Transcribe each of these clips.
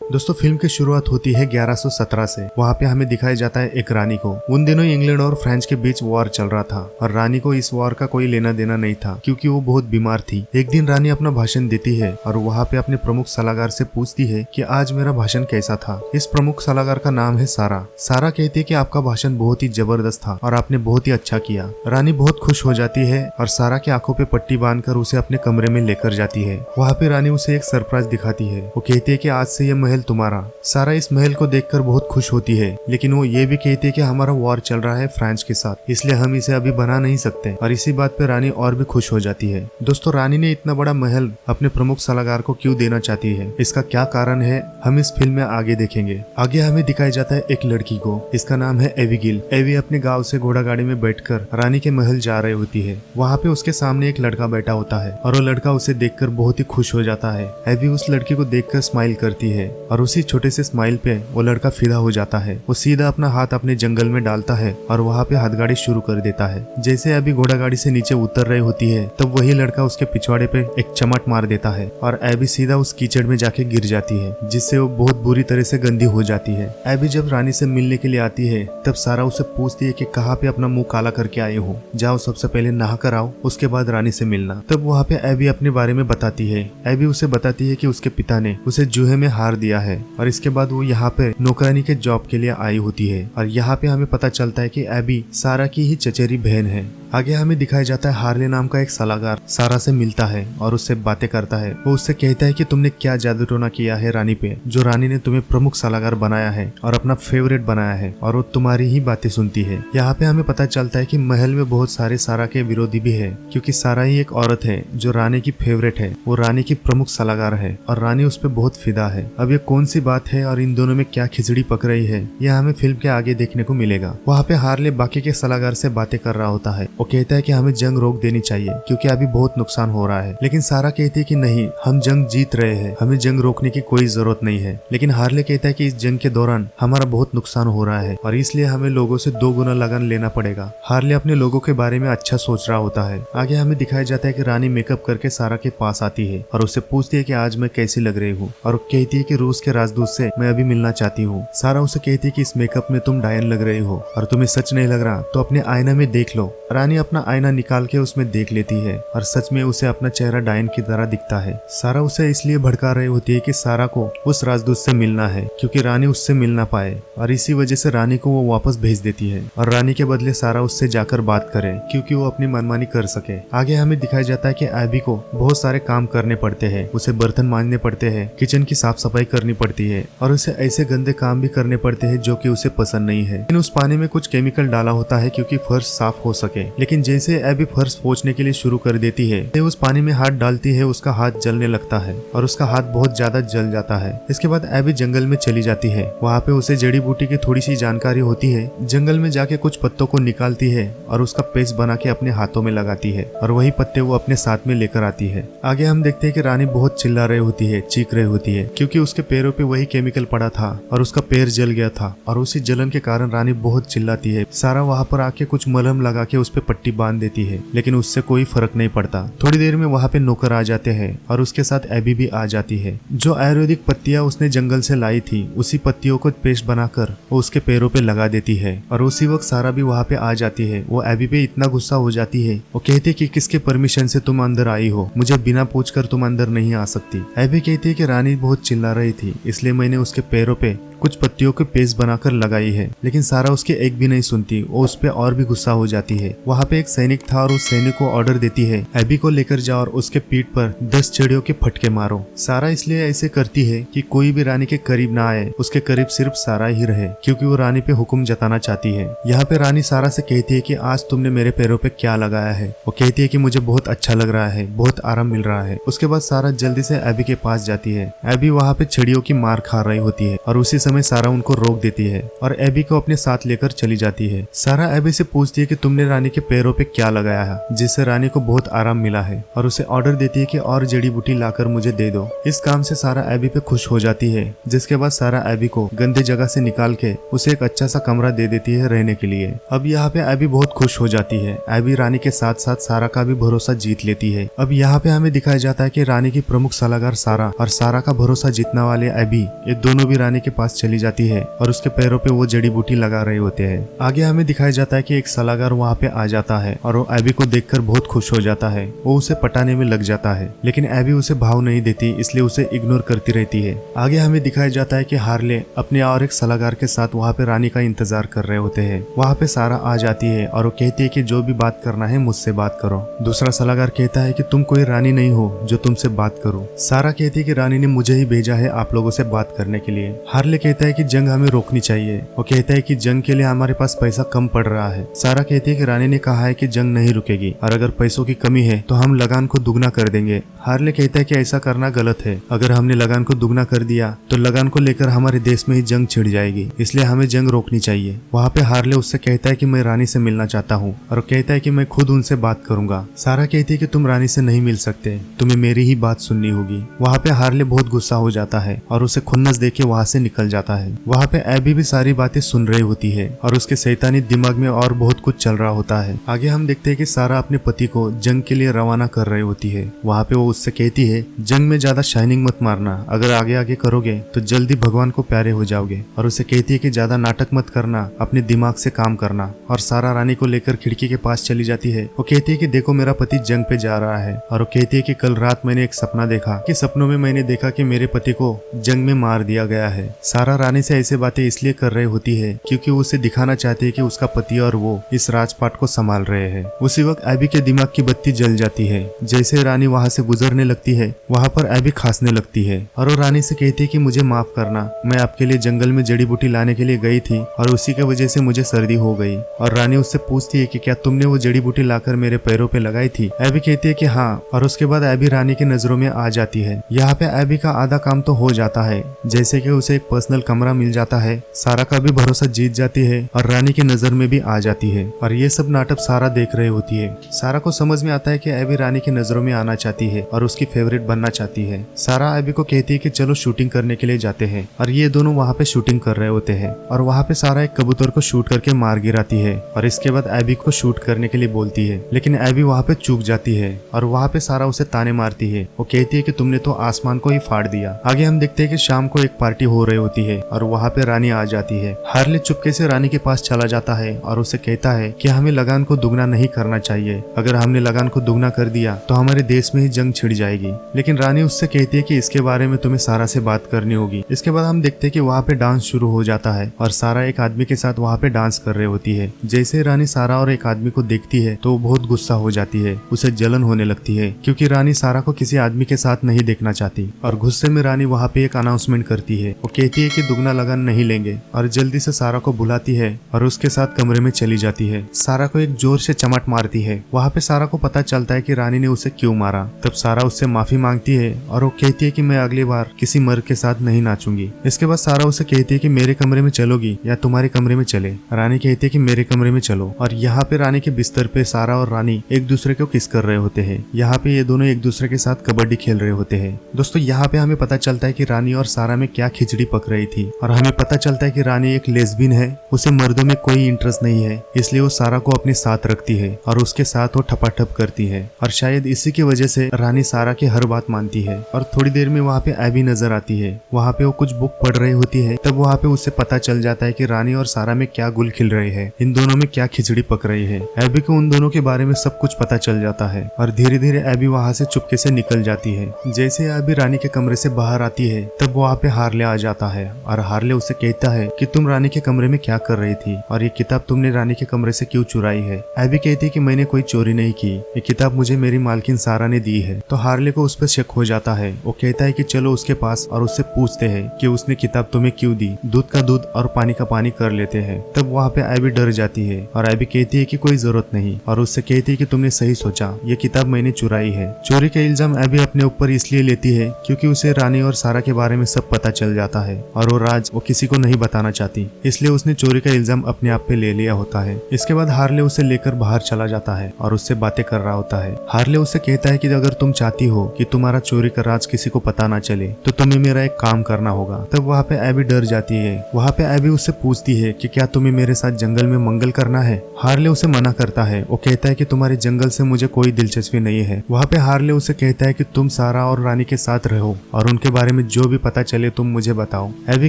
दोस्तों फिल्म की शुरुआत होती है 1117 से। वहाँ पे हमें दिखाया जाता है एक रानी को। उन दिनों इंग्लैंड और फ्रांस के बीच वॉर चल रहा था और रानी को इस वॉर का कोई लेना देना नहीं था क्योंकि वो बहुत बीमार थी। एक दिन रानी अपना भाषण देती है और वहाँ पे अपने प्रमुख सलाहकार से पूछती है कि आज मेरा भाषण कैसा था। इस प्रमुख सलाहकार का नाम है सारा। सारा कहती है कि आपका भाषण बहुत ही जबरदस्त था और आपने बहुत ही अच्छा किया। रानी बहुत खुश हो जाती है और सारा की आंखों पे पट्टी बांधकर उसे अपने कमरे में लेकर जाती है। वहाँ पे रानी उसे एक सरप्राइज दिखाती है। वो कहती है कि आज से ये महल तुम्हारा। सारा इस महल को देखकर बहुत खुश होती है, लेकिन वो ये भी कहती है कि हमारा वॉर चल रहा है फ्रांस के साथ, इसलिए हम इसे अभी बना नहीं सकते। और इसी बात पे रानी और भी खुश हो जाती है। दोस्तों रानी ने इतना बड़ा महल अपने प्रमुख सलाहकार को क्यों देना चाहती है, इसका क्या कारण है, हम इस फिल्म में आगे देखेंगे। आगे हमें दिखाया जाता है एक लड़की को। इसका नाम है एविगिल। एवी अपने गाँव से घोड़ा गाड़ी में बैठकर रानी के महल जा रही होती है। वहाँ पे उसके सामने एक लड़का बैठा होता है और वो लड़का उसे देखकर बहुत ही खुश हो जाता है। एवी उस लड़की को देखकर स्माइल करती है और उसी छोटे से स्माइल पे वो लड़का फिदा हो जाता है। वो सीधा अपना हाथ अपने जंगल में डालता है और वहाँ पे हाथगाड़ी शुरू कर देता है। जैसे अभी घोड़ा गाड़ी से नीचे उतर रही होती है तब वही लड़का उसके पिछवाड़े पे एक चमट मार देता है और एबी सीधा उस कीचड़ में जाके गिर जाती है, जिससे वो बहुत बुरी तरह से गंदी हो जाती है। एबी जब रानी से मिलने के लिए आती है तब सारा उसे पूछती है कि कहाँ पे अपना मुंह काला करके आए हो, जाओ सबसे पहले नहा कर आओ, उसके बाद रानी से मिलना। तब वहाँ पे एबी अपने बारे में बताती है। एबी उसे बताती है कि उसके पिता ने उसे जुए में हार दिया है और इसके बाद वो यहाँ पे नौकरानी के जॉब के लिए आई होती है। और यहाँ पे हमें पता चलता है कि एबी सारा की ही चचेरी बहन है। आगे हमें दिखाया जाता है हार्ले नाम का एक सलाहकार सारा से मिलता है और उससे बातें करता है। वो उससे कहता है कि तुमने क्या जादू टोना किया है रानी पे, जो रानी ने तुम्हें प्रमुख सलाहकार बनाया है और अपना फेवरेट बनाया है और वो तुम्हारी ही बातें सुनती है। यहाँ पे हमें पता चलता है कि महल में बहुत सारे सारा के विरोधी भी है, क्योंकि सारा ही एक औरत है जो रानी की फेवरेट है। वो रानी की प्रमुख सलाहकार है और रानी उस पर बहुत फिदा है। अब ये कौन सी बात है और इन दोनों में क्या खिचड़ी पक रही है, यह हमें फिल्म के आगे देखने को मिलेगा। वहाँ पे हार्ले बाकी के सलाहकार से बातें कर रहा होता है। वो कहता है कि हमें जंग रोक देनी चाहिए क्योंकि अभी बहुत नुकसान हो रहा है, लेकिन सारा कहती है कि नहीं, हम जंग जीत रहे हैं, हमें जंग रोकने की कोई जरूरत नहीं है। लेकिन हार्ले कहता है कि इस जंग के दौरान हमारा बहुत नुकसान हो रहा है और इसलिए हमें लोगों से 2 गुना लगान लेना पड़ेगा। हार्ले अपने लोगों के बारे में अच्छा सोच रहा होता है। आगे हमें दिखाया जाता है कि रानी मेकअप करके सारा के पास आती है और उससे पूछती है कि आज मैं कैसी लग रही हूँ, और कहती है कि रूस के राजदूत से मैं अभी मिलना चाहती हूँ। सारा उसे कहती है कि इस मेकअप में तुम डायन लग रही हो और तुम्हें सच नहीं लग रहा तो अपने आईना में देख लो। रानी अपना आईना निकाल के उसमें देख लेती है और सच में उसे अपना चेहरा डायन की तरह दिखता है। सारा उसे इसलिए भड़का रही होती है कि सारा को उस राजदूत से मिलना है क्योंकि रानी उससे मिल ना पाए, और इसी वजह से रानी को वो वापस भेज देती है और रानी के बदले सारा उससे जाकर बात करे क्योंकि वो अपनी मनमानी कर सके। आगे हमें दिखाया जाता है कि एबी को बहुत सारे काम करने पड़ते हैं। उसे बर्तन मांजने पड़ते हैं, किचन की साफ सफाई करनी पड़ती है और उसे ऐसे गंदे काम भी करने पड़ते हैं जो कि उसे पसंद नहीं है। लेकिन उस पानी में कुछ केमिकल डाला होता है क्योंकि फर्श साफ हो सके। लेकिन जैसे एबी फर्श पोंछने के लिए शुरू कर देती है, उस पानी में हाथ डालती है, उसका हाथ जलने लगता है और उसका हाथ बहुत ज्यादा जल जाता है। इसके बाद एबी जंगल में चली जाती है। वहाँ पे उसे जड़ी बूटी की थोड़ी सी जानकारी होती है। जंगल में जाके कुछ पत्तों को निकालती है और उसका पेस्ट बना के अपने हाथों में लगाती है और वही पत्ते वो अपने साथ में लेकर आती है। आगे हम देखते हैं कि रानी बहुत चिल्ला रही होती है, चीख रही होती है क्योंकि उसके पैरों पे वही केमिकल पड़ा था और उसका पैर जल गया था और उसी जलन के कारण रानी बहुत चिल्लाती है। सारा वहाँ पर आके कुछ मलहम लगा के उस पे पट्टी बांध देती है, लेकिन उससे कोई फर्क नहीं पड़ता। थोड़ी देर में वहाँ पे नौकर आ जाते हैं और उसके साथ एबी भी आ जाती है। जो आयुर्वेदिक पत्तियां उसने जंगल से लाई थी उसी पत्तियों को पेस्ट बनाकर वो उसके पैरों पे लगा देती है और उसी वक्त सारा भी वहाँ पे आ जाती है। वो एबी पे इतना गुस्सा हो जाती है, वो कहती है कि किसके परमिशन से तुम अंदर आई हो, मुझे बिना पूछकर तुम अंदर नहीं आ सकती। एबी कहती है कि रानी बहुत चिल्ला रही थी इसलिए मैंने उसके पैरों पे कुछ पत्तियों के पेस्ट बनाकर लगाई है, लेकिन सारा उसके एक भी नहीं सुनती। वो उस पे और भी गुस्सा हो जाती है। वहाँ पे एक सैनिक था और उस सैनिक को ऑर्डर देती है एबी को लेकर जाओ और उसके पीठ पर 10 चिड़ियों के फटके मारो। सारा इसलिए ऐसे करती है कि कोई भी रानी के करीब ना आए, उसके करीब सिर्फ सारा ही रहे क्योंकि वो रानी पे हुक्म जताना चाहती है। यहाँ पे रानी सारा से कहती है कि आज तुमने मेरे पैरों पे क्या लगाया है। वो कहती है कि मुझे बहुत अच्छा लग रहा है, बहुत आराम मिल रहा है। उसके बाद सारा जल्दी से एबी के पास जाती है। एबी वहाँ पे चिड़ियों की मार खा रही होती है और उसी समय समय सारा उनको रोक देती है और एबी को अपने साथ लेकर चली जाती है। सारा एबी से पूछती है कि तुमने रानी के पैरों पे क्या लगाया है, जिससे रानी को बहुत आराम मिला है, और उसे ऑर्डर देती है कि और जड़ी बूटी लाकर मुझे दे दो। इस काम से सारा एबी पे खुश हो जाती है, जिसके बाद सारा एबी को गंदे जगह से निकाल के उसे एक अच्छा सा कमरा दे देती है रहने के लिए। अब यहाँ पे एबी बहुत खुश हो जाती है। एबी रानी के साथ साथ सारा का भी भरोसा जीत लेती है। अब यहाँ पे हमें दिखाया जाता है कि रानी की प्रमुख सलाहकार सारा और सारा का भरोसा जीतने वाले एबी, ये दोनों भी रानी के पास चली जाती है और उसके पैरों पे वो जड़ी बूटी लगा रहे होते हैं। आगे हमें दिखाया जाता है कि एक सलाहकार वहाँ पे आ जाता है और वो एबी को देखकर बहुत खुश हो जाता है। वो उसे पटाने में लग जाता है, लेकिन एबी उसे भाव नहीं देती, इसलिए उसे इग्नोर करती रहती है। आगे हमें दिखाया जाता है कि हार्ले अपने और एक सलाहकार के साथ वहाँ पे रानी का इंतजार कर रहे होते हैं। वहाँ पे सारा आ जाती है और वो कहती है कि जो भी बात करना है मुझसे बात करो। दूसरा सलाहकार कहता है कि तुम कोई रानी नहीं हो जो तुमसे बात करो। सारा कहती है कि रानी ने मुझे ही भेजा है आप लोगों से बात करने के लिए। हार्ले कहता है कि जंग हमें रोकनी चाहिए। वो कहता है कि जंग के लिए हमारे पास पैसा कम पड़ रहा है। सारा कहती है कि रानी ने कहा है कि जंग नहीं रुकेगी और अगर पैसों की कमी है तो हम लगान को दुगना कर देंगे। हार्ले कहता है कि ऐसा करना गलत है। अगर हमने लगान को दुगना कर दिया तो लगान को लेकर हमारे देश में ही जंग छिड़ जाएगी, इसलिए हमें जंग रोकनी चाहिए। वहाँ पे हार्ले उससे कहता है कि मैं रानी से मिलना चाहता हूँ और कहता है कि मैं खुद उनसे बात करूंगा। सारा कहती है कि तुम रानी से नहीं मिल सकते, तुम्हें मेरी ही बात सुननी होगी। वहाँ पे हार्ले बहुत गुस्सा हो जाता है और उसे खुन्नस देके वहाँ से निकल जाता है। वहाँ पे एबी भी सारी बातें सुन रही होती है और उसके शैतानी दिमाग में और बहुत कुछ चल रहा होता है। आगे हम देखते हैं कि सारा अपने पति को जंग के लिए रवाना कर रही होती है। वहाँ पे वो उससे कहती है जंग में ज्यादा शाइनिंग मत मारना, अगर आगे आगे करोगे तो जल्दी भगवान को प्यारे हो जाओगे। और उसे कहती है कि ज्यादा नाटक मत करना, अपने दिमाग से काम करना। और सारा रानी को लेकर खिड़की के पास चली जाती है। वो कहती है कि देखो मेरा पति जंग पे जा रहा है। और वो कहती है कि कल रात मैंने एक सपना देखा कि सपनों में मैंने देखा कि मेरे पति को जंग में मार दिया गया है। सारा रानी से ऐसे बातें इसलिए कर रही होती है क्योंकि वो उसे दिखाना चाहती है कि उसका पति और वो इस राजपाट को संभाल रहे हैं। उसी वक्त एबी के दिमाग की बत्ती जल जाती है। जैसे रानी वहाँ से गुजरने लगती है, वहाँ पर एबी खांसने लगती है और वो रानी से कहती है कि मुझे माफ करना, मैं आपके लिए जंगल में जड़ी बूटी लाने के लिए गई थी और उसी की वजह से मुझे सर्दी हो गई। और रानी उससे पूछती है कि क्या तुमने वो जड़ी बूटी लाकर मेरे पैरों पे लगाई थी? एबी कहती है कि हाँ। और उसके बाद एबी रानी की नजरों में आ जाती है। यहाँ पे एबी का आधा काम तो हो जाता है, जैसे कि उसे एक पर्सनल कमरा मिल जाता है, सारा का भी भरोसा जीत जाती है और रानी की नजर में भी आ जाती है। और ये सब नाटक सारा देख रही होती है। सारा को समझ में आता है कि एबी रानी की नजरों में आना चाहती है और उसकी फेवरेट बनना चाहती है। सारा एबी को कहती है कि चलो शूटिंग करने के लिए जाते हैं। और ये दोनों वहाँ पे शूटिंग कर रहे होते हैं और वहाँ पे सारा एक कबूतर को शूट करके मार गिराती है और इसके बाद एबी को शूट करने के लिए बोलती है, लेकिन एबी वहाँ पे चूक जाती है और वहाँ पे सारा उसे ताने मारती है। वो कहती है कि तुमने तो आसमान को ही फाड़ दिया। आगे हम देखते हैं कि शाम को एक पार्टी हो रही होती है और वहाँ पे रानी आ जाती है। हार्ले चुपके से रानी के पास चला जाता है और उसे कहता है कि हमें लगान को दुगना नहीं करना चाहिए, अगर हमने लगान को दुगना कर दिया तो हमारे देश में ही जंग छिड़ जाएगी। लेकिन रानी उससे कहती है कि इसके बारे में तुम्हें सारा से बात करनी होगी। इसके बाद हम देखते हैं कि वहाँ पे डांस शुरू हो जाता है और सारा एक आदमी के साथ वहाँ पे डांस कर रही होती है। जैसे रानी सारा और एक आदमी को देखती है तो वो बहुत गुस्सा हो जाती है, उसे जलन होने लगती है क्योंकि रानी सारा को किसी आदमी के साथ नहीं देखना चाहती। और गुस्से में रानी वहाँ पे एक अनाउंसमेंट करती है। वो कहती है कि दुगना लगान नहीं लेंगे और जल्दी से सारा को बुलाती है और उसके साथ कमरे में चली जाती है। सारा को एक जोर से चमाट मारती है। वहाँ पे सारा को पता चलता है कि रानी ने उसे क्यों मारा। तब सारा उससे माफी मांगती है और वो कहती है कि मैं अगली बार किसी मर्द के साथ नहीं नाचूंगी। इसके बाद सारा उसे कहती है कि मेरे कमरे में चलोगी या तुम्हारे कमरे में चले। रानी कहती है कि मेरे कमरे में चलो। और यहाँ पे रानी के बिस्तर पे सारा और रानी एक दूसरे को किस कर रहे होते हैं। यहाँ पे ये दोनों एक दूसरे के साथ कबड्डी खेल रहे होते हैं। दोस्तों यहाँ पे हमें पता चलता है कि रानी और सारा में क्या खिचड़ी पक रही थी और हमें पता चलता है कि रानी एक लेस्बियन है, उसे मर्दों में कोई इंटरेस्ट नहीं है, इसलिए वो सारा को अपने साथ रखती है और उसके साथ वो ठपाठप करती है। और शायद इसी की वजह से रानी सारा की हर बात मानती है। और थोड़ी देर में वहाँ पे एबी नजर आती है। वहाँ पे वो कुछ बुक पढ़ रही होती है। तब वहाँ पे उससे पता चल जाता है कि रानी और सारा में क्या गुल खिल रहे हैं, इन दोनों में क्या खिचड़ी पक रही है। एबी को उन दोनों के बारे में सब कुछ पता चल जाता है और धीरे धीरे एबी वहाँ से चुपके से निकल जाती है। जैसे एबी रानी के कमरे से बाहर आती है तब वहाँ पे हार्ले आ जाता है और हार्ले उसे कहता है कि तुम रानी के कमरे में क्या कर रही थी और ये किताब तुमने रानी के कमरे से क्यों चुराई है। एबी कहती है कि मैंने कोई चोरी नहीं की, ये किताब मुझे मेरी मालकिन सारा ने दी है। तो हार्ले को उस पर शक हो जाता है। वो कहता है कि चलो उसके पास और उससे पूछते हैं कि उसने किताब तुम्हें क्यों दी। दूध का दूध और पानी का पानी कर लेते हैं। तब वहाँ पे एबी डर जाती है और एबी कहती है कि कोई जरूरत नहीं और उससे कहती है कि तुमने सही सोचा, ये किताब मैंने चुराई है। चोरी का इल्जाम एबी अपने ऊपर इसलिए लेती है क्योंकि उसे रानी और सारा के बारे में सब पता चल जाता है और वो राज वो किसी को नहीं बताना चाहती, इसलिए उसने चोरी का इल्जाम अपने आप पे ले लिया होता है। इसके बाद हार्ले उसे लेकर बाहर चला जाता है और उससे बातें कर रहा होता है। हार्ले उससे कहता है कि अगर तुम चाहती हो कि तुम्हारा चोरी का राज किसी को पता ना चले तो तुम्हें मेरा एक काम करना होगा। तब वहाँ पे एबी डर जाती है। वहाँ पे एबी उससे पूछती है कि क्या तुम्हें मेरे साथ जंगल में मंगल करना है। हार्ले उसे मना करता है। वो कहता है कि तुम्हारे जंगल से मुझे कोई दिलचस्पी नहीं है। वहाँ पे हार्ले उसे कहता है कि तुम सारा और रानी के साथ रहो और उनके बारे में जो भी पता चले तुम मुझे बताओ। एबी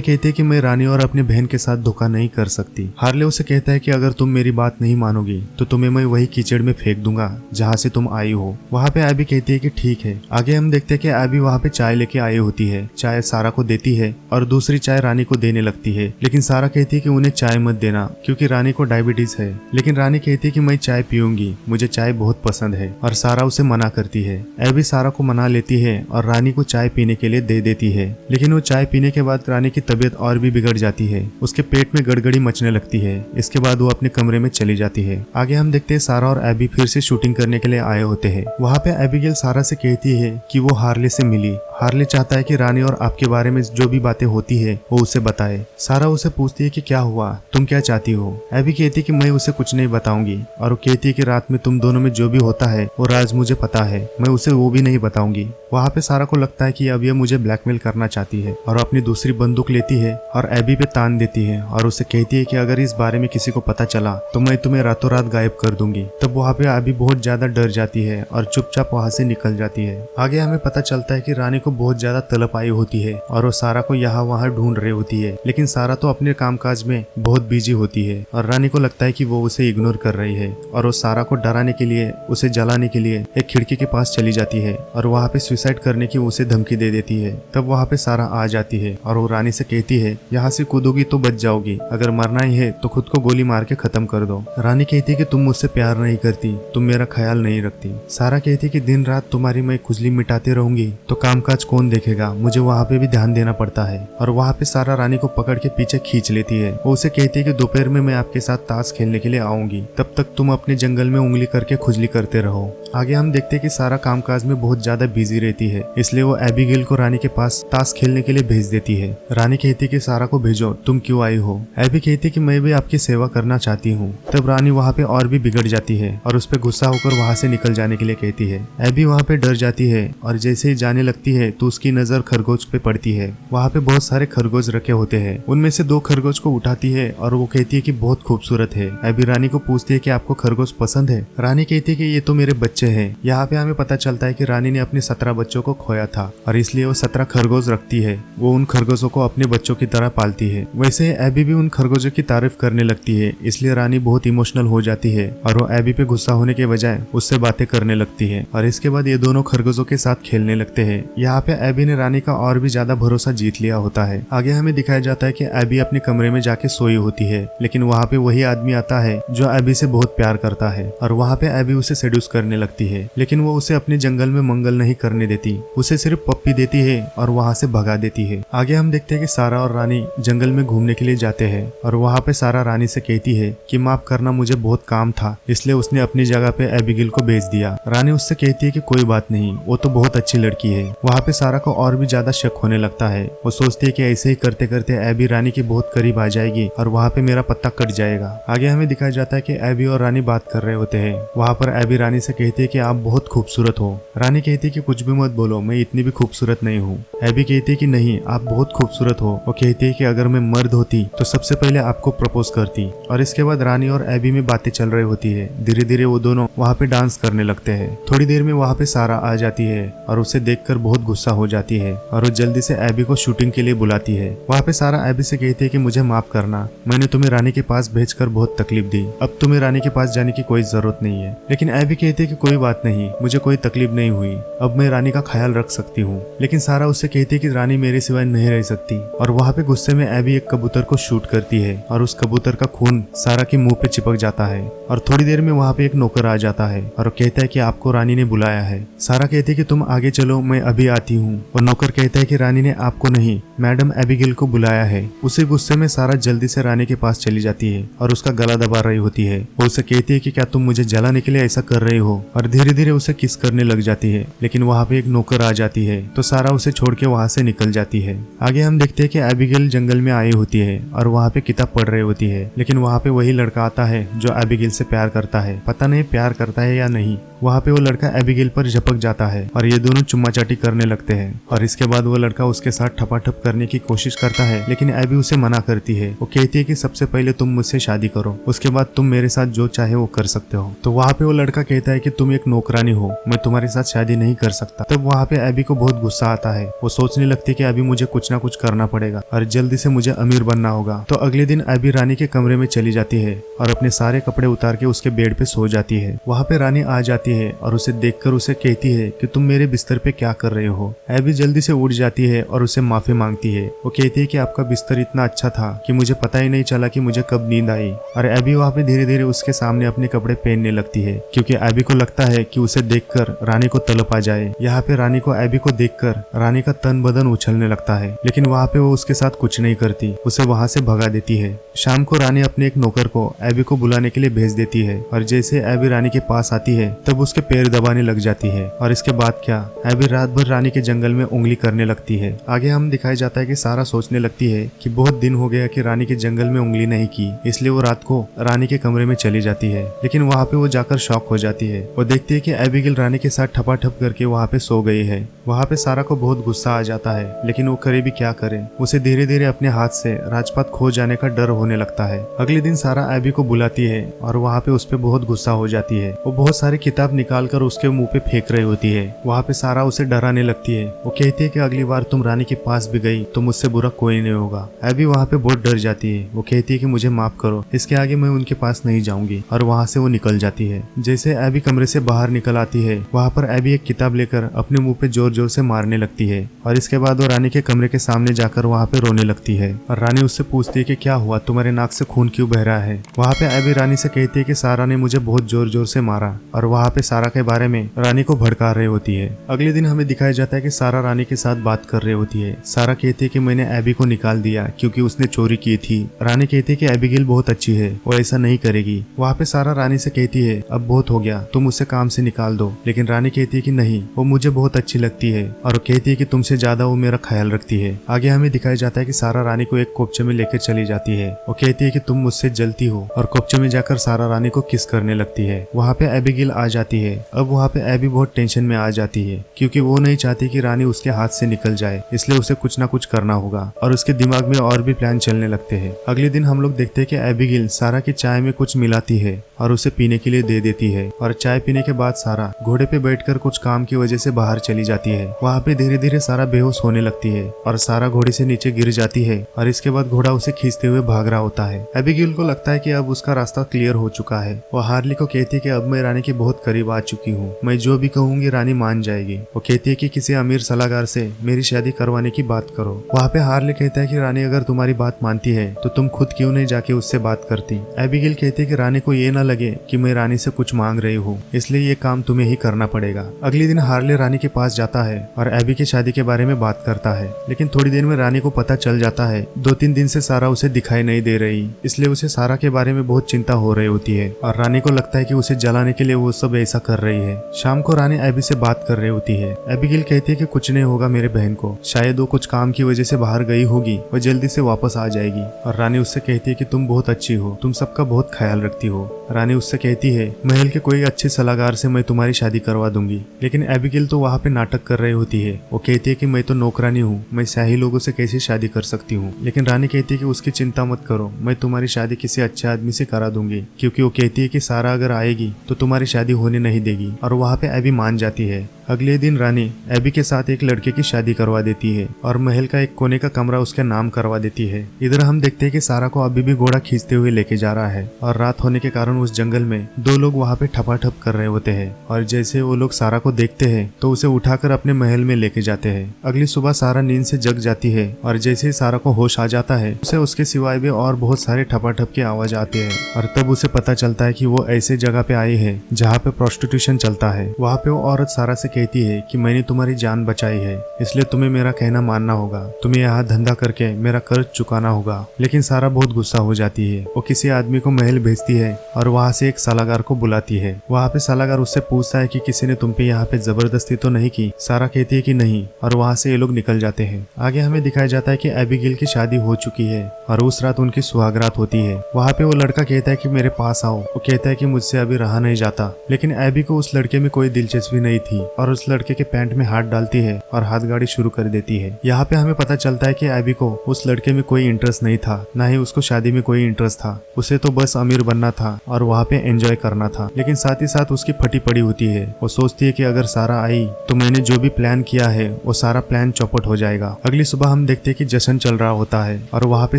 कहती है कि मैं रानी और अपनी बहन के साथ धोखा नहीं कर सकती। हार्ले उसे कहता है कि अगर तुम मेरी बात नहीं मानोगी तो तुम्हें मैं वही कीचड़ में फेंक दूंगा जहाँ से तुम आई हो। वहाँ पे एबी कहती है कि ठीक है। आगे हम देखते हैं कि एबी वहाँ पे चाय लेके आई होती है। चाय सारा को देती है और दूसरी चाय रानी को देने लगती है, लेकिन सारा कहती है कि उन्हें चाय मत देना क्योंकि रानी को डायबिटीज है। लेकिन रानी कहती है कि मैं चाय पीऊंगी, मुझे चाय बहुत पसंद है, और सारा उसे मना करती है। एबी सारा को मना लेती है और रानी को चाय पीने के लिए दे देती है। लेकिन वो चाय पीने के बाद रानी की तबीयत और भी बिगड़ जाती है। उसके पेट में गड़गड़ी मचने लगती है। इसके बाद वो अपने कमरे में चली जाती है। आगे हम देखते हैं सारा और एबी फिर से शूटिंग करने के लिए आए होते हैं। वहाँ पे एबिगेल सारा से कहती है कि वो हार्ले से मिली। हार्ले चाहता है कि रानी और आपके बारे में जो भी बातें होती है वो उसे बताए। सारा उसे पूछती है कि क्या हुआ, तुम क्या चाहती हो। एबी कहती है कि मैं उसे कुछ नहीं बताऊंगी, और वो कहती है कि रात में तुम दोनों में जो भी होता है वो राज मुझे पता है, मैं उसे वो भी नहीं बताऊंगी। वहाँ पे सारा को लगता है कि अब ये मुझे ब्लैकमेल करना चाहती है और अपनी दूसरी बंदूक लेती है और एबी पे तान देती है और उसे कहती है कि अगर इस बारे में किसी को पता चला तो मैं तुम्हें रातों रात गायब कर दूंगी। तब वहाँ पे एबी बहुत ज्यादा डर जाती है और चुपचाप वहाँ से निकल जाती है। आगे हमें पता चलता है कि रानी को बहुत ज्यादा तलब आई होती है और वो सारा को यहाँ वहाँ ढूंढ रही होती है, लेकिन सारा तो अपने कामकाज में बहुत बिजी होती है और रानी को लगता है कि वो उसे इग्नोर कर रही है और वो सारा को डराने के लिए, उसे जलाने के लिए एक खिड़की के पास चली जाती है और वहाँ पे सुसाइड करने की उसे धमकी दे देती है। तब वहाँ पे सारा आ जाती है और वो रानी से कहती है यहाँ से कूदोगी तो बच जाओगी, अगर मरना ही है तो खुद को गोली मार के खत्म कर दो। रानी कहती है कि तुम मुझसे प्यार नहीं करती, तुम मेरा ख्याल नहीं रखती। सारा कहती है कि दिन रात तुम्हारी मैं खुजली मिटाते रहूंगी तो कामकाज कौन देखेगा, मुझे वहाँ पे भी ध्यान देना पड़ता है। और वहाँ पे सारा रानी को पकड़ के पीछे खींच लेती है। वो उसे कहती है कि दोपहर में मैं आपके साथ ताश खेलने के लिए आऊंगी, तब तक तुम अपने जंगल में उंगली करके खुजली करते रहो। आगे हम देखते हैं कि सारा कामकाज में बहुत ज्यादा बिजी रहती है, इसलिए वो एबिगेल को रानी के पास ताश खेलने के लिए भेज देती है। रानी कहती है कि सारा को भेजो, तुम क्यों आई हो। एबी कहती है कि मैं भी आपकी सेवा करना चाहती हूँ। तब रानी वहाँ पे और भी बिगड़ जाती है और उस पर गुस्सा होकर वहाँ से निकल जाने के लिए कहती है। एबी वहाँ पे डर जाती है और जैसे ही जाने लगती है तो उसकी नजर खरगोश पे पड़ती है। वहाँ पे बहुत सारे खरगोश रखे होते हैं। उनमें से 2 खरगोश को उठाती है और वो कहती है कि बहुत खूबसूरत है। एबी रानी को पूछती है कि आपको खरगोश पसंद है। रानी कहती है कि ये तो मेरे बच्चे हैं। यहाँ पे हमें पता चलता है कि रानी ने अपने 17 बच्चों को खोया था और इसलिए वो 17 खरगोश रखती है। वो उन खरगोशों को अपने बच्चों की तरह पालती है। वैसे एबी भी उन खरगोशों की तारीफ करने लगती है, इसलिए रानी बहुत इमोशनल हो जाती है और वो एबी पे गुस्सा होने के बजाय उससे बातें करने लगती है। और इसके बाद ये दोनों खरगोशों के साथ खेलने लगते हैं। यहाँ पे एबी ने रानी का और भी ज्यादा भरोसा जीत लिया होता है। आगे हमें दिखाया जाता है कि एबी अपने कमरे में जाके सोई होती है, लेकिन वहाँ पे वही आदमी आता है जो एबी से बहुत प्यार करता है और वहाँ पे एबी उसे सेड्यूस करने लगती है, लेकिन वो उसे अपने जंगल में मंगल नहीं करने देती। उसे सिर्फ पप्पी देती है और वहाँ से भगा देती है। आगे हम देखते हैं कि सारा और रानी जंगल में घूमने के लिए जाते हैं और वहाँ पे सारा रानी से कहती है कि माफ करना, मुझे बहुत काम था, इसलिए उसने अपनी जगह पे एबिगेल को भेज दिया। रानी उससे कहती है कि कोई बात नहीं, वो तो बहुत अच्छी लड़की है। वहाँ पे सारा को और भी ज्यादा शक होने लगता है। वो सोचती है कि ऐसे ही करते करते एबी रानी के बहुत करीब आ जाएगी और वहाँ पे मेरा पत्ता कट जाएगा। आगे हमें दिखाया जाता है कि एबी और रानी बात कर रहे होते हैं। वहाँ पर एबी रानी से कहती है कि आप बहुत खूबसूरत हो। रानी कहती है कि कुछ भी मत बोलो, मैं इतनी भी खूबसूरत नहीं हूँ। एबी कहती है कि नहीं, आप बहुत खूबसूरत हो। वो कहती है कि अगर मैं मर्द होती तो सबसे पहले आपको प्रपोज करती। और इसके बाद रानी और एबी में बातें चल रही होती है। धीरे धीरे वो दोनों वहाँ पे डांस करने लगते हैं। थोड़ी देर में वहाँ पे सारा आ जाती है और उसे देखकर बहुत गुस्सा हो जाती है और वो जल्दी से एबी को शूटिंग के लिए बुलाती है। वहाँ पे सारा एबी से कहती है कि मुझे माफ करना, मैंने तुम्हें रानी के पास भेजकर बहुत तकलीफ दी, अब तुम्हें रानी के पास जाने की कोई जरूरत नहीं है। लेकिन एबी कहती है कि कोई बात नहीं, मुझे कोई तकलीफ नहीं हुई, अब मैं रानी का ख्याल रख सकती हूँ। लेकिन सारा उससे कहती है कि रानी मेरे सिवाय नहीं रह सकती। और वहाँ पे गुस्से में एबी एक कबूतर को शूट करती है और उस कबूतर का खून सारा के मुंह पे चिपक जाता है। और थोड़ी देर में वहाँ पे एक नौकर आ जाता है और कहता है कि आपको रानी ने बुलाया है। सारा कहती है कि तुम आगे चलो, मैं अभी आती हूँ। और नौकर कहता है कि रानी ने आपको नहीं मैडम एबिगेल को बुलाया है। उसी गुस्से में सारा जल्दी से रानी के पास चली जाती है और उसका गला दबा रही होती है। वो उसे कहती है कि क्या तुम मुझे जलाने के लिए ऐसा कर रही हो, और धीरे धीरे उसे किस करने लग जाती है। लेकिन वहाँ पे एक नौकर आ जाती है तो सारा उसे छोड़ के वहाँ से निकल जाती है। आगे हम देखते हैं कि एबिगेल जंगल में आई होती है और वहाँ पे किताब पढ़ रही होती है। लेकिन वहाँ पे वही लड़का आता है जो एबिगेल से प्यार करता है। पता नहीं प्यार करता है या नहीं। वहाँ पे वो लड़का एबिगेल पर झपक जाता है और ये दोनों चुम्मा चाटी करने लगते हैं। और इसके बाद वो लड़का उसके साथ ठपाठप करने की कोशिश करता है, लेकिन एबी उसे मना करती है। वो कहती है कि सबसे पहले तुम मुझसे शादी करो, उसके बाद तुम मेरे साथ जो चाहे वो कर सकते हो। तो वहाँ पे वो लड़का कहता है कि तुम एक नौकरानी हो, मैं तुम्हारे साथ शादी नहीं कर सकता। तब वहाँ पे एबी को बहुत गुस्सा आता है। वो सोचने लगती है कि अभी मुझे कुछ ना कुछ करना पड़ेगा और जल्दी से मुझे अमीर बनना होगा। तो अगले दिन एबी रानी के कमरे में चली जाती है और अपने सारे कपड़े उतार के उसके बेड पे सो जाती है। वहाँ पे रानी आ जाती है और उसे देखकर उसे कहती है कि तुम मेरे बिस्तर पे क्या कर रहे हो। एबी जल्दी से उठ जाती है और उसे माफी मांगती है। वो कहती है कि आपका बिस्तर इतना अच्छा था कि मुझे पता ही नहीं चला कि मुझे कब नींद आई। और एबी वहाँ पे धीरे धीरे उसके सामने अपने कपड़े पहनने लगती है, क्योंकि एबी को लगता है कि उसे देखकर रानी को तड़प आ जाए। यहाँ पे रानी को एबी को देखकर रानी का तन बदन उछलने लगता है, लेकिन वहाँ पे वो उसके साथ कुछ नहीं करती, उसे वहाँ से भगा देती है। शाम को रानी अपने एक नौकर को एबी को बुलाने के लिए भेज देती है और जैसे एबी रानी के पास आती है तब उसके पैर दबाने लग जाती है। और इसके बाद क्या, एबी रात भर रानी के जंगल में उंगली करने लगती है। आगे हम दिखाई जाता है कि सारा सोचने लगती है कि बहुत दिन हो गया कि रानी के जंगल में उंगली नहीं की, इसलिए वो रात को रानी के कमरे में चली जाती है। लेकिन वहाँ पे वो जाकर शॉक हो जाती है। वो देखती है कि एबिगेल रानी के साथ ठपाठप करके वहाँ पे सो गई है। वहाँ पे सारा को बहुत गुस्सा आ जाता है, लेकिन वो करे भी क्या करे। उसे धीरे धीरे अपने हाथ से राजपाट खो जाने का डर होने लगता है। अगले दिन सारा एबी को बुलाती है और वहाँ पे उस पे बहुत गुस्सा हो जाती है। वो बहुत सारी किताब निकाल कर उसके मुंह पे फेंक रही होती है। वहाँ पे सारा उसे डराने लगती है। वो कहती है कि अगली बार तुम रानी के पास भी गई तो मुझसे बुरा कोई नहीं होगा। एबी वहाँ पे बहुत डर जाती है। वो कहती है कि मुझे माफ करो, इसके आगे मैं उनके पास नहीं जाऊंगी, और वहाँ से वो निकल जाती है। जैसे एबी कमरे से बाहर निकल आती है, वहाँ पर एबी एक किताब लेकर अपने मुंह पे जोर जोर से मारने लगती है। और इसके बाद वो रानी के कमरे के सामने जाकर वहाँ पे रोने लगती है। और रानी उससे पूछती है कि क्या हुआ, तुम्हारे नाक से खून क्यों बह रहा है। वहाँ पे एबी रानी से कहती है कि सारा ने मुझे बहुत जोर जोर से मारा, और वहाँ पे सारा के बारे में रानी को भड़का रही होती है। अगले दिन हमें दिखाया जाता है कि सारा रानी के साथ बात कर रही होती है। सारा कहती है कि मैंने एबी को निकाल दिया क्योंकि उसने चोरी की थी। रानी कहती है कि एबिगेल बहुत अच्छी है, वो ऐसा नहीं करेगी। वहाँ पे सारा रानी से कहती है अब बहुत हो गया, तुम उसे काम से निकाल दो। लेकिन रानी कहती है कि नहीं, वो मुझे बहुत अच्छी लगती है, और वो कहती है कि तुमसे ज्यादा वो मेरा ख्याल रखती है। आगे हमें दिखाया जाता है कि सारा रानी को एक कोपचे में लेकर चली जाती है। वो कहती है कि तुम मुझसे जलती हो, और कोपचे में जाकर सारा रानी को किस करने लगती है। वहाँ पे एबिगेल आ जाती है। अब वहाँ पे एबी बहुत टेंशन में आ जाती है, क्योंकि वो नहीं चाहती कि रानी उसके हाथ से निकल जाए, इसलिए उसे कुछ ना कुछ करना होगा। और उसके दिमाग में और भी प्लान चलने लगते हैं। अगले दिन हम लोग देखते हैं कि एबिगेल सारा की चाय में कुछ मिलाती है और उसे पीने के लिए दे देती है। और चाय पीने के बाद सारा घोड़े पे बैठकर कुछ काम की वजह से बाहर चली जाती है। वहाँ पे धीरे धीरे सारा बेहोश होने लगती है और सारा घोड़े से नीचे गिर जाती है। और इसके बाद घोड़ा उसे खींचते हुए भाग रहा होता है। एबिगेल को लगता है कि अब उसका रास्ता क्लियर हो चुका है। वो हार्ली को कहती है कि अब मैं रानी के बहुत करीब आ चुकी हूँ, मैं जो भी कहूंगी रानी मान जाएगी। वो कहती है कि किसी अमीर सलाहकार से मेरी शादी करवाने की बात करो। वहाँ पे हार्ली कहता है कि रानी अगर तुम्हारी बात मानती है तो तुम खुद क्यों नहीं जाके उससे बात करती। एबिगेल कहती है कि रानी को ये ना लगे कि मैं रानी से कुछ मांग रही हूँ, इसलिए ये काम तुम्हें ही करना पड़ेगा। अगले दिन हार्ले रानी के पास जाता है और एबी की शादी के बारे में बात करता है। लेकिन थोड़ी देर में रानी को पता चल जाता है 2-3 दिन से सारा उसे दिखाई नहीं दे रही, इसलिए उसे सारा के बारे में बहुत चिंता हो रही होती है। और रानी को लगता है कि उसे जलाने के लिए वो सब ऐसा कर रही है। शाम को रानी एबी से बात कर रही होती है। एबिगेल कहती है कि कुछ नहीं होगा मेरे बहन को, शायद वो कुछ काम की वजह से बाहर गई होगी, वो जल्दी से वापस आ जाएगी। और रानी उससे कहती है कि तुम बहुत अच्छी हो, तुम सबका बहुत ख्याल रखती हो। रानी उससे कहती है महल के कोई अच्छे सलाहकार से मैं तुम्हारी शादी करवा दूंगी। लेकिन एबिगेल तो वहाँ पे नाटक कर रही होती है। वो कहती है कि मैं तो नौकरानी हूँ, मैं शाही लोगों से कैसे शादी कर सकती हूँ। लेकिन रानी कहती है कि उसकी चिंता मत करो, मैं तुम्हारी शादी किसी अच्छे आदमी से करा दूंगी, क्योंकि वो कहती है कि सारा अगर आएगी तो तुम्हारी शादी होने नहीं देगी। और वहाँ पे एबी मान जाती है। अगले दिन रानी एबी के साथ एक लड़के की शादी करवा देती है और महल का एक कोने का कमरा उसके नाम करवा देती है। इधर हम देखते हैं कि सारा को अभी भी घोड़ा खींचते हुए लेके जा रहा है और रात होने के कारण उस जंगल में 2 लोग वहाँ पे ठपाठप कर रहे होते हैं। और जैसे वो लोग सारा को देखते हैं तो उसे उठाकर अपने महल में लेके जाते हैं। अगली सुबह सारा नींद से जग जाती है और जैसे ही सारा को होश आ जाता है उसे उसके सिवाय भी और बहुत सारे ठपाठप की आवाज आती है। और तब उसे पता चलता है कि वो ऐसे जगह पे आई है जहाँ पे प्रोस्टिट्यूशन चलता है। वहाँ पे वो औरत सारा से कहती है कि मैंने तुम्हारी जान बचाई है, इसलिए तुम्हें मेरा कहना मानना होगा, तुम्हें यहाँ धंधा करके मेरा कर्ज चुकाना होगा। लेकिन सारा बहुत गुस्सा हो जाती है। वो किसी आदमी को महल भेजती है और वहाँ से एक सलाहकार को बुलाती है। वहाँ पे सलाहकार उससे पूछता है कि किसी ने तुम पे यहाँ पे जबरदस्ती तो नहीं की। सारा कहती है कि नहीं, और वहाँ से ये लोग निकल जाते हैं। आगे हमें दिखाया जाता है कि एबिगेल की शादी हो चुकी है और उस रात उनकी सुहागरात होती है। वहाँ पे वो लड़का कहता है कि मेरे पास आओ। वो कहता है कि मुझसे अभी रहा नहीं जाता, लेकिन एबी को उस लड़के में कोई दिलचस्पी नहीं थी और उस लड़के के पैंट में हाथ डालती है और हाथ गाड़ी शुरू कर देती है। यहाँ पे हमें पता चलता है कि एबी को उस लड़के में कोई इंटरेस्ट नहीं था, ना ही उसको शादी में कोई इंटरेस्ट था। उसे तो बस अमीर बनना था और वहाँ पे एंजॉय करना था। लेकिन साथ ही साथ उसकी फटी पड़ी होती है। वो सोचती है कि अगर सारा आई तो मैंने जो भी प्लान किया है वो सारा प्लान चौपट हो जाएगा। अगली सुबह हम देखते हैं कि जश्न चल रहा होता है और वहाँ पे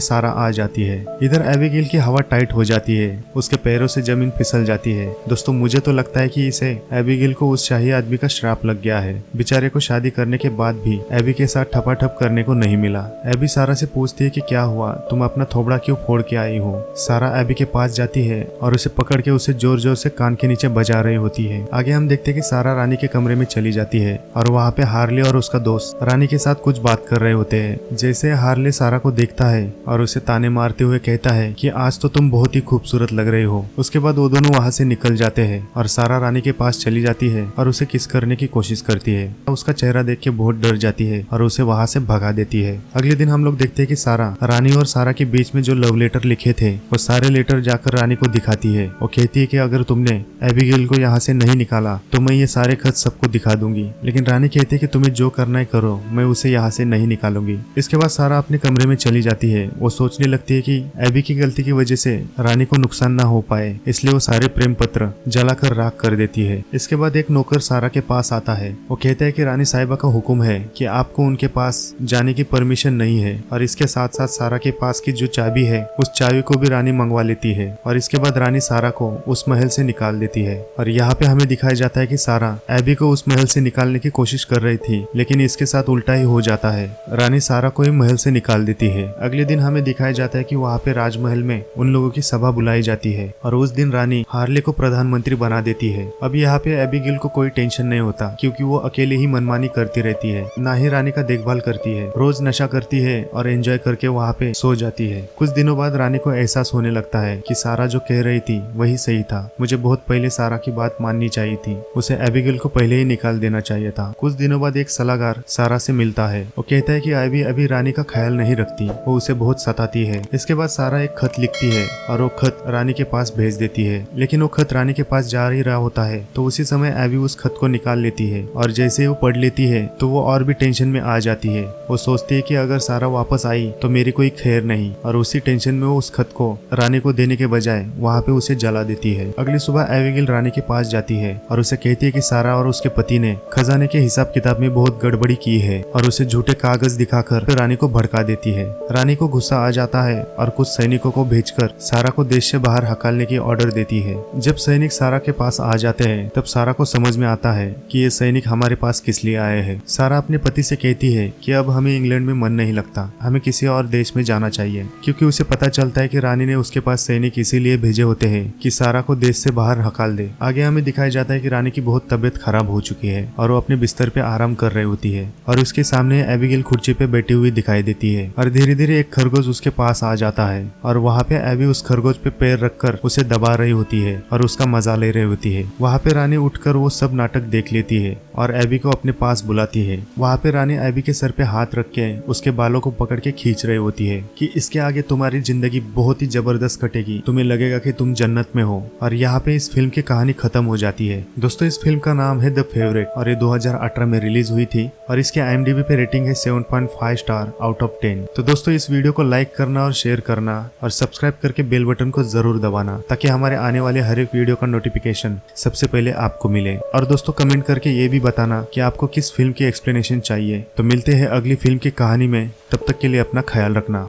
सारा आ जाती है। इधर एबिगेल की हवा टाइट हो जाती है, उसके पैरों से जमीन फिसल जाती है। दोस्तों मुझे तो लगता है कि इसे एबिगेल को उस शाही आदमी का श्राप लग गया है। बेचारे को शादी करने के बाद भी एबी के साथ ठपाठप करने को नहीं मिला। एबी सारा से पूछती है कि क्या हुआ, तुम अपना थोबड़ा क्यों फोड़ के आई हो। सारा एबी के पास जाती है और उसे पकड़ के उसे जोर जोर से कान के नीचे बजा रही होती है। आगे हम देखते हैं कि सारा रानी के कमरे में चली जाती है और वहाँ पे हार्ले और उसका दोस्त रानी के साथ कुछ बात कर रहे होते हैं। जैसे हार्ले सारा को देखता है और उसे ताने मारते हुए कहता है कि आज तो तुम बहुत ही खूबसूरत लग रहे हो। उसके बाद वो दोनों वहाँ से निकल जाते हैं और सारा रानी के पास चली जाती है और उसे किस करने की कोशिश करती है। उसका चेहरा देख के बहुत डर जाती है और उसे वहाँ से भगा देती है। अगले दिन हम लोग देखते हैं कि सारा रानी और सारा के बीच में जो लव लेटर लिखे थे वो सारे लेटर जाकर रानी को दिखाती है। वो कहती है कि अगर तुमने एबिगेल को यहाँ से नहीं निकाला तो मैं ये सारे खत सबको दिखा दूंगी। लेकिन रानी कहती है कि तुम्हें जो करना है करो, मैं उसे यहाँ से नहीं निकालूंगी। इसके बाद सारा अपने कमरे में चली जाती है। वो सोचने लगती है कि एबी की गलती की वजह से रानी को नुकसान ना हो पाए, इसलिए वो सारे प्रेम पत्र जलाकर राख कर देती है। इसके बाद एक नौकर सारा के पास आता है। वो कहता है कि रानी साहिबा का हुक्म है कि आपको उनके पास जाने की परमिशन नहीं है, और इसके साथ साथ सारा के पास की जो चाबी है उस चाबी को भी रानी मंगवा लेती है। और इसके बाद रानी सारा को उस महल से निकाल देती है। और यहाँ पे हमें दिखाया जाता है कि सारा एबी को उस महल से निकालने की कोशिश कर रही थी, लेकिन इसके साथ उल्टा ही हो जाता है। रानी सारा को ही महल से निकाल देती है। अगले दिन हमें दिखाया जाता है कि वहाँ पे राजमहल में उन लोगों की सभा बुलाई जाती है और उस दिन रानी हार्ले को प्रधानमंत्री बना देती है। अब यहाँ पे एबिगेल को कोई टेंशन नहीं होता, क्योंकि वो अकेले ही मनमानी करती रहती है, ना ही रानी का देखभाल करती है। रोज नशा करती है और एंजॉय करके वहाँ पे सो जाती है। कुछ दिनों बाद रानी को एहसास होने लगता है कि सारा जो कह रही थी वही सही था। मुझे बहुत पहले सारा की बात माननी चाहिए थी, उसे एबिगेल को पहले ही निकाल देना चाहिए था। कुछ दिनों बाद एक सलाहकार सारा से मिलता है। वो कहता है कि एबी अभी रानी का ख्याल नहीं रखती, वो उसे बहुत सताती है। इसके बाद सारा एक खत लिखती है और वो खत रानी के पास भेज देती है। लेकिन वो खत रानी के पास जा ही रहा होता है तो उसी समय एबी उस खत को निकाल लेती है, और जैसे ही वो पढ़ लेती है तो वो और भी टेंशन में आ जाती है। वो सोचती है कि अगर सारा वापस आई तो मेरी कोई खैर नहीं, और उसी टेंशन में वो उस खत को रानी को देने के बजाय वहाँ पे उसे जला देती है। अगली सुबह एबिगेल रानी के पास जाती है और उसे कहती है कि सारा और उसके पति ने खजाने के हिसाब किताब में बहुत गड़बड़ी की है, और उसे झूठे कागज दिखाकर रानी को भड़का देती है। रानी को गुस्सा आ जाता है और कुछ सैनिकों को भेजकर सारा को देश से बाहर हकालने की ऑर्डर देती है। जब सैनिक सारा के पास आ जाते हैं तब सारा को समझ में आता है कि ये सैनिक हमारे पास किस लिए आए हैं। सारा अपने पति से कहती है कि अब हमें इंग्लैंड में मन नहीं लगता, हमें किसी और देश में जाना चाहिए, क्योंकि उसे पता चलता है कि रानी ने उसके पास सैनिक इसीलिए भेजे होते हैं कि सारा को देश से बाहर हकाल दे। आगे हमें दिखाया जाता है कि रानी की बहुत तबीयत खराब हो चुकी है और वो अपने बिस्तर पे आराम कर रही होती है, और उसके सामने एबिगेल कुर्सी पे बैठी हुई दिखाई देती है। और धीरे धीरे एक खरगोश उसके पास आ जाता है और वहाँ पे एबी उस खरगोश पे पैर रखकर उसे दबा रही होती है और उसका मजा ले रही होती है। वहाँ पे रानी उठकर वो सब नाटक देख लेती है और एबी को अपने पास बुलाती है। वहाँ पे रानी एबी के सर पे हाथ रख के उसके बालों को पकड़ के खींच रही होती है कि इसके आगे तुम्हारी जिंदगी बहुत ही जबरदस्त कटेगी, तुम्हें लगेगा कि तुम जन्नत में हो। और यहाँ पे इस फिल्म की कहानी खत्म हो जाती है। दोस्तों इस फिल्म का नाम है द फेवरेट और ये 2018 में रिलीज हुई थी और इसके IMDb पे रेटिंग है 7.5 स्टार आउट ऑफ 10। तो दोस्तों इस वीडियो को लाइक करना और शेयर करना और सब्सक्राइब करके बेल बटन को जरूर दबाना, ताकि हमारे आने वाले हर एक वीडियो का नोटिफिकेशन सबसे पहले आपको मिले। और दोस्तों कमेंट करके ये भी बताना कि आपको किस फिल्म की एक्सप्लेनेशन चाहिए। तो मिलते हैं अगली फिल्म की कहानी में, तब तक के लिए अपना ख्याल रखना।